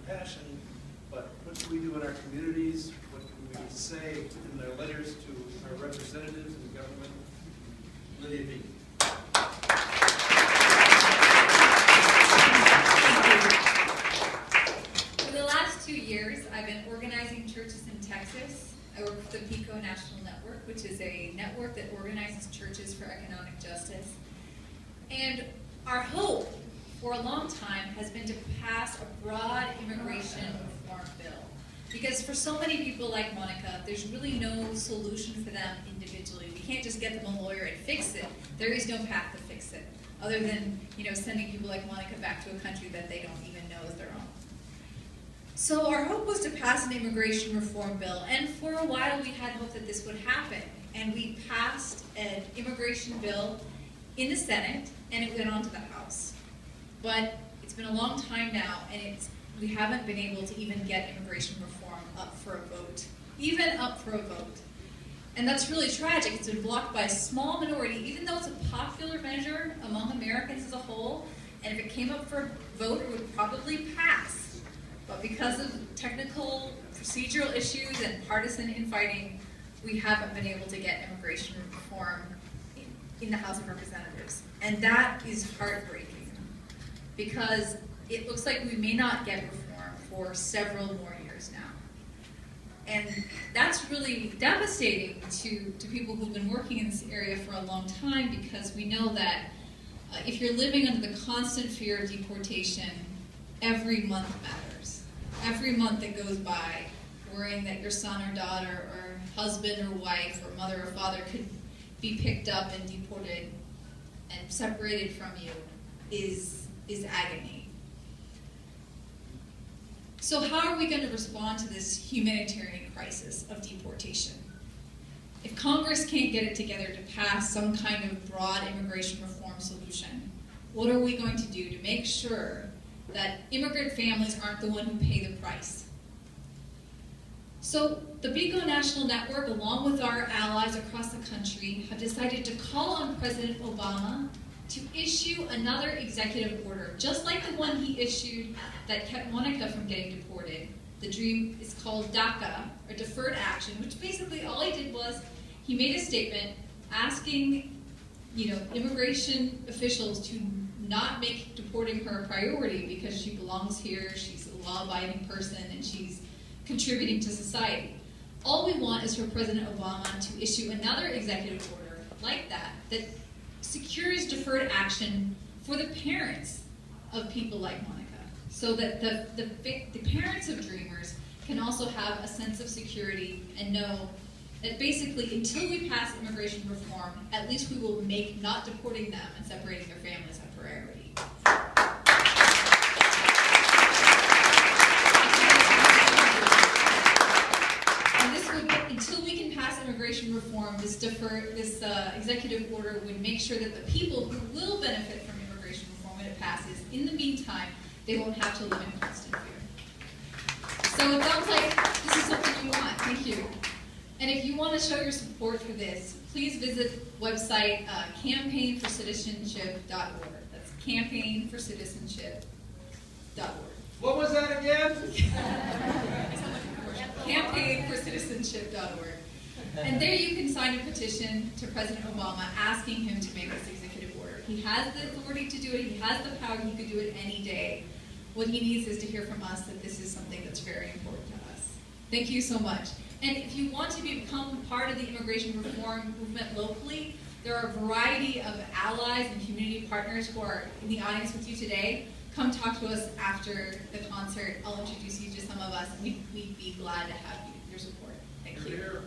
passion, but what can we do in our communities? What can we say in our letters to our representatives in government? Lydia B. For the last 2 years, I've been organizing churches in Texas. I work with the PICO National Network, which is a network that organizes churches for economic justice. And our hope for a long time has been to pass a broad immigration reform bill. Because for so many people like Monica, there's really no solution for them individually. We can't just get them a lawyer and fix it. There is no path to fix it, other than sending people like Monica back to a country that they don't even know is their own. So our hope was to pass an immigration reform bill, and for a while we had hope that this would happen. And we passed an immigration bill in the Senate, and it went on to the House. But it's been a long time now, and we haven't been able to even get immigration reform up for a vote, And that's really tragic. It's been blocked by a small minority, even though it's a popular measure among Americans as a whole, and if it came up for a vote, it would probably pass. But because of technical, procedural issues and partisan infighting, we haven't been able to get immigration reform in the House of Representatives. And that is heartbreaking, because it looks like we may not get reform for several more years now. And that's really devastating to people who've been working in this area for a long time, because we know that if you're living under the constant fear of deportation, every month matters. Every month that goes by, worrying that your son or daughter or husband or wife or mother or father could be picked up and deported and separated from you is agony. So how are we going to respond to this humanitarian crisis of deportation? If Congress can't get it together to pass some kind of broad immigration reform solution, what are we going to do to make sure that immigrant families aren't the one who pay the price? So the PICO National Network, along with our allies across the country, have decided to call on President Obama to issue another executive order, just like the one he issued that kept Monica from getting deported. The dream is called DACA, or Deferred Action, which basically all he did was he made a statement asking immigration officials to not make deporting her a priority because she belongs here, she's a law-abiding person, and she's contributing to society. All we want is for President Obama to issue another executive order like that secures deferred action for the parents of people like Monica, so that the parents of dreamers can also have a sense of security and know that basically until we pass immigration reform, at least we will make not deporting them and separating their families a priority. And this would, until we can pass immigration reform, this executive order would make sure that the people who will benefit from immigration reform when it passes, in the meantime, they won't have to live in constant fear. So it sounds like this is something you want. Thank you. And if you want to show your support for this, please visit website campaignforcitizenship.org. That's campaignforcitizenship.org. What was that again? campaignforcitizenship.org. And there you can sign a petition to President Obama asking him to make this executive order. He has the authority to do it. He has the power. He could do it any day. What he needs is to hear from us that this is something that's very important to us. Thank you so much. And if you want to become part of the immigration reform movement locally, there are a variety of allies and community partners who are in the audience with you today. Come talk to us after the concert. I'll introduce you to some of us, and we'd be glad to have your support. Thank you.